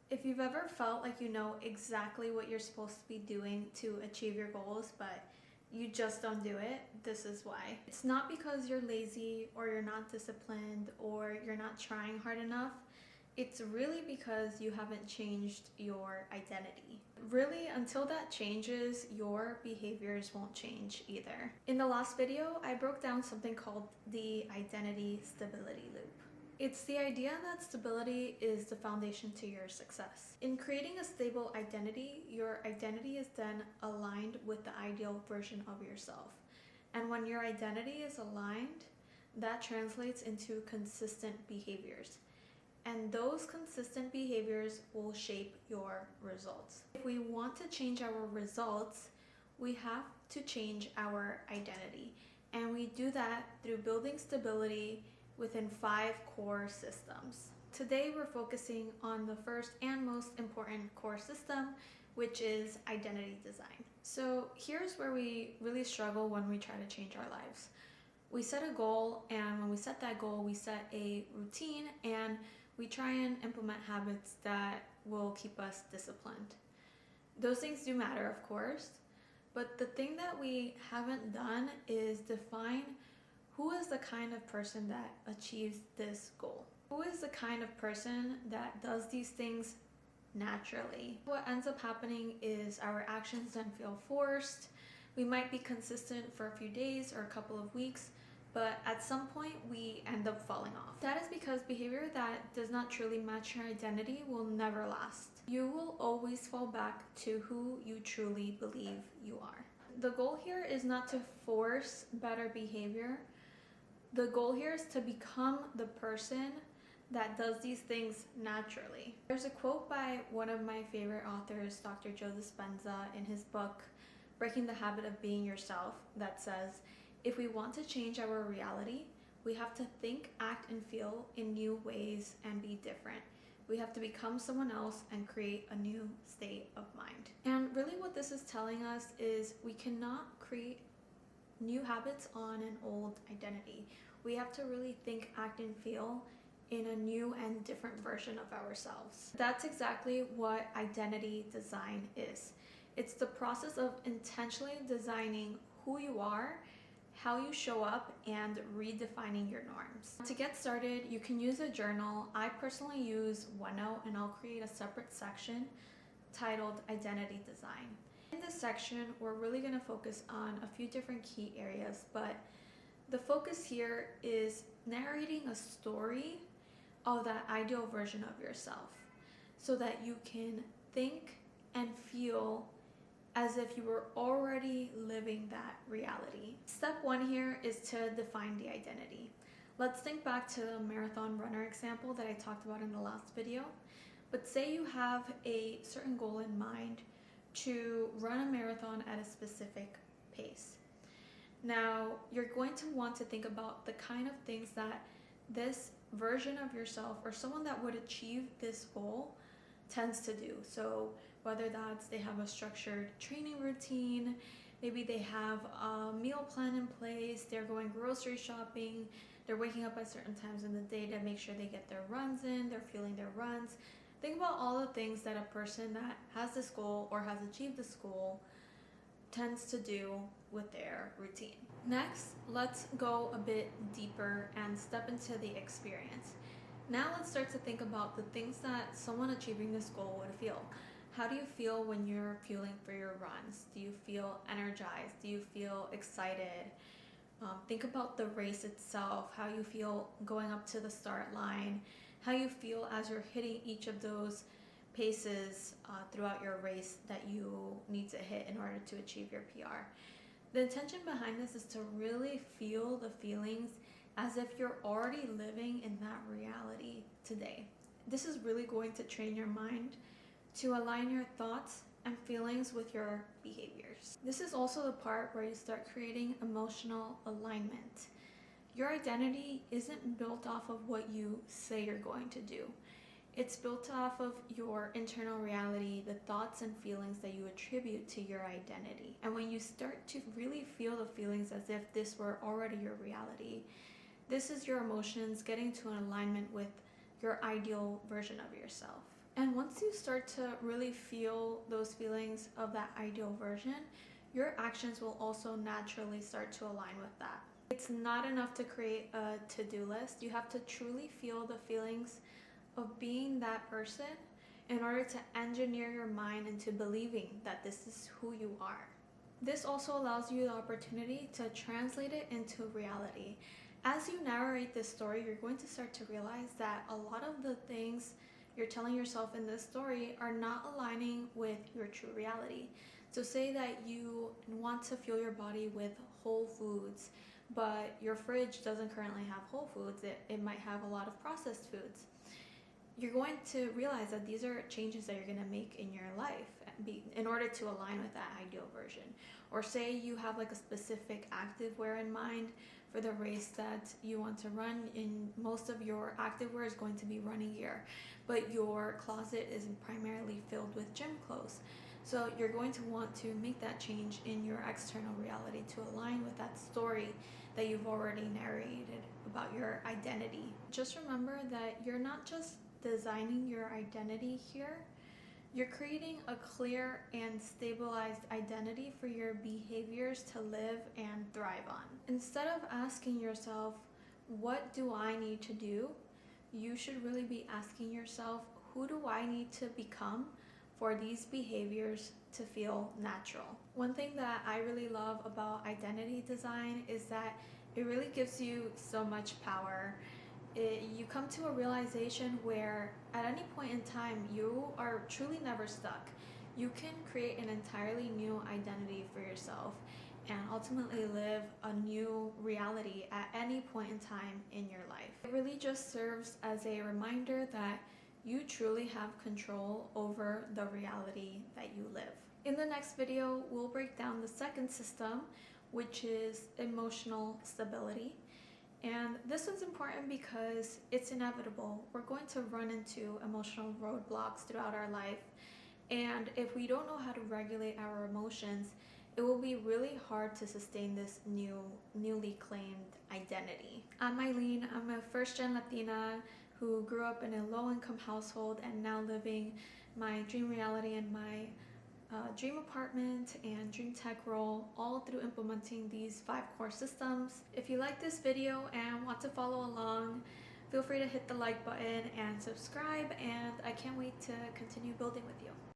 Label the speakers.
Speaker 1: If you've ever felt like you know exactly what you're supposed to be doing to achieve your goals, but you just don't do it, this is why. It's not because you're lazy or you're not disciplined or you're not trying hard enough. It's really because you haven't changed your identity. Really, until that changes, your behaviors won't change either. In the last video, I broke down something called the identity stability loop. It's the idea that stability is the foundation to your success. In creating a stable identity, your identity is then aligned with the ideal version of yourself. And when your identity is aligned, that translates into consistent behaviors. And those consistent behaviors will shape your results. If we want to change our results, we have to change our identity. And we do that through building stability within 5 core systems. Today we're focusing on the first and most important core system, which is identity design. So here's where we really struggle when we try to change our lives. We set a goal, and when we set that goal, we set a routine and we try and implement habits that will keep us disciplined. Those things do matter, of course, but the thing that we haven't done is define who is the kind of person that achieves this goal. Who is the kind of person that does these things naturally? What ends up happening is our actions then feel forced. We might be consistent for a few days or a couple of weeks, but at some point we end up falling off. That is because behavior that does not truly match your identity will never last. You will always fall back to who you truly believe you are. The goal here is not to force better behavior. The goal here is to become the person that does these things naturally. There's a quote by one of my favorite authors, Dr. Joe Dispenza, in his book, Breaking the Habit of Being Yourself, that says, if we want to change our reality, we have to think, act, and feel in new ways and be different. We have to become someone else and create a new state of mind. And really what this is telling us is we cannot create new habits on an old identity. We have to really think, act, and feel in a new and different version of ourselves. That's exactly what identity design is. It's the process of intentionally designing who you are, how you show up, and redefining your norms. To get started, you can use a journal. I personally use OneNote, and I'll create a separate section titled Identity Design. In this section, we're really going to focus on a few different key areas, but the focus here is narrating a story of that ideal version of yourself so that you can think and feel as if you were already living that reality. Step 1 here is to define the identity. Let's think back to the marathon runner example that I talked about in the last video. But say you have a certain goal in mind to run a marathon at a specific pace. Now, you're going to want to think about the kind of things that this version of yourself or someone that would achieve this goal tends to do. So whether that's they have a structured training routine, maybe they have a meal plan in place, they're going grocery shopping, they're waking up at certain times in the day to make sure they get their runs in, they're fueling their runs. Think about all the things that a person that has this goal or has achieved this goal tends to do with their routine. Next, let's go a bit deeper and step into the experience. Now let's start to think about the things that someone achieving this goal would feel. How do you feel when you're fueling for your runs? Do you feel energized? Do you feel excited? Think about the race itself, how you feel going up to the start line, how you feel as you're hitting each of those paces throughout your race that you need to hit in order to achieve your PR. The intention behind this is to really feel the feelings as if you're already living in that reality today. This is really going to train your mind to align your thoughts and feelings with your behaviors. This is also the part where you start creating emotional alignment. Your identity isn't built off of what you say you're going to do. It's built off of your internal reality, the thoughts and feelings that you attribute to your identity. And when you start to really feel the feelings as if this were already your reality, this is your emotions getting to an alignment with your ideal version of yourself. And once you start to really feel those feelings of that ideal version, your actions will also naturally start to align with that. It's not enough to create a to-do list. You have to truly feel the feelings of being that person in order to engineer your mind into believing that this is who you are. This also allows you the opportunity to translate it into reality. As you narrate this story, you're going to start to realize that a lot of the things you're telling yourself in this story are not aligning with your true reality. So say that you want to fuel your body with whole foods, but your fridge doesn't currently have whole foods. It might have a lot of processed foods. You're going to realize that these are changes that you're going to make in your life in order to align with that ideal version. Or say you have like a specific active wear in mind for the race that you want to run, and most of your active wear is going to be running gear, but your closet is primarily filled with gym clothes. So you're going to want to make that change in your external reality to align with that story that you've already narrated about your identity. Just remember that you're not just designing your identity here, you're creating a clear and stabilized identity for your behaviors to live and thrive on. Instead of asking yourself, what do I need to do? You should really be asking yourself, who do I need to become for these behaviors to feel natural? One thing that I really love about identity design is that it really gives you so much power. You come to a realization where at any point in time you are truly never stuck. You can create an entirely new identity for yourself and ultimately live a new reality at any point in time in your life. It really just serves as a reminder that you truly have control over the reality that you live. In the next video, we'll break down the second system, which is emotional stability. And this one's important because it's inevitable. We're going to run into emotional roadblocks throughout our life. And if we don't know how to regulate our emotions, it will be really hard to sustain this newly claimed identity. I'm Eileen. I'm a first-gen Latina who grew up in a low-income household and now living my dream reality in my dream apartment and dream tech role, all through implementing these 5 core systems. If you like this video and want to follow along, feel free to hit the like button and subscribe, and I can't wait to continue building with you.